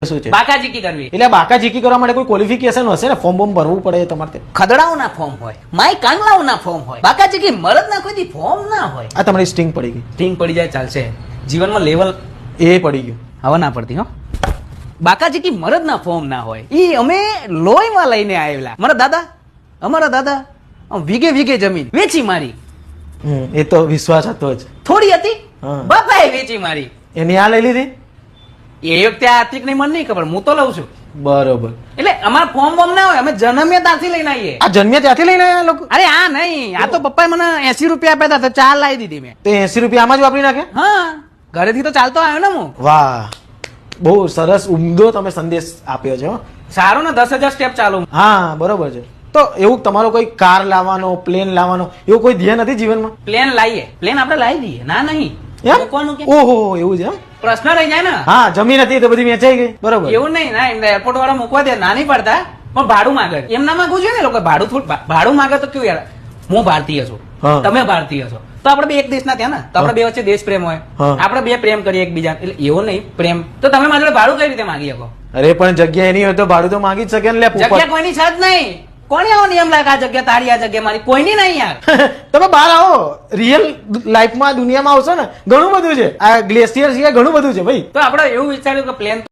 શું છે? બાકાજીકી કરવી. એટલે બાકાજીકી કરવા માટે કોઈ ક્વોલિફિકેશન હશે ને, ફોર્મ બોર્મ ભરવું પડે તમારે? ખદડાઓના ફોર્મ હોય, માય કાંગલાઓના ફોર્મ હોય, બાકાજીકી મરદના કોઈ ફોર્મ ના હોય. આ તમારી સ્ટિંગ પડી ગઈ. ટીંગ પડી જાય ચાલશે, જીવનમાં લેવલ એ પડી ગયું. હવે ના પડતી હો. બાકાજીકી મરદના ફોર્મ ના હોય. ઈ અમે લોહીમાં લઈને આવેલા. અમારા દાદા વીઘે વીઘે જમીન વેચી મારી. એ તો વિશ્વાસ હતો જ. થોડી હતી, હા. બાપાએ વેચી મારી. એની આ લઈ લીધી. એ વખતે આર્થિક ની મને નહીં ખબર, હું તો લઉં છું. બરોબર. એટલે અમારા ફોર્મ બોમ ના હોય, અમે જન્મ્યા ત્યાંથી લઈને આવીએ. આ જન્મ્યા ત્યાંથી લઈને આવ્યા લોકો? અરે આ નહીં, આ તો પપ્પાએ મને 80 રૂપિયા આપ્યા હતા, તો 4 લાવી દીધી મેં. તો 80 રૂપિયા આમાં જ વાપરી નાખે? હા, ઘરેથી તો ચાલતો આવ્યો ને હું. વાહ, બહુ સરસ ઉમદો તમે સંદેશ આપ્યો છે હો. સારું ને, 10,000 સ્ટેપ ચાલુ. હા બરોબર છે. તો એવું તમારો કોઈ કાર લાવવાનો, પ્લેન લાવવાનો એવું કોઈ ધ્યેય નથી જીવનમાં? પ્લેન લાવીએ, પ્લેન આપણે લાવી દઈએ. ના નહીં, એમ? મૂકવાનું કે ઓહો, એવું છે એમ? પ્રશ્ન રહી જાય ને. હા, જમીન હતી તો બધી વેચાઈ ગઈ. બરોબર. એવું નહીં ના, એમને એરપોર્ટ વાળા મૂકવા દે, ના નહીં પડતા, પણ ભાડું માંગે. એમ ના માંગવું જોઈએ ને લોકો. ભાડું માંગે તો કેવું યાર, હું ભારતીય છું, હા. તમે ભારતીય છો, તો આપણે બે એક દેશના ત્યાં ને, તો આપણે બે વચ્ચે દેશ પ્રેમ હોય, હા. આપણે બે પ્રેમ કરીએ એકબીજા. એટલે એવો નહીં પ્રેમ, તો તમે મારી જોડે ભાડું કઈ રીતે માંગી શકો? અરે પણ જગ્યા એની હોય તો ભાડું તો માંગી જ શકે ને. લે પોપટ. જગ્યા કોઈની છે જ નહીં. કોની આવો નિયમ લાગે આ જગ્યા તારી, આ જગ્યા મારી? કોઈની નહીં યાર. તમે બહાર આવો, રિયલ લાઈફમાં દુનિયામાં આવશો ને, ઘણું બધું છે. આ ગ્લેશિયર સિવાય ઘણું બધું છે ભાઈ. તો આપણે એવું વિચાર્યું કે પ્લેન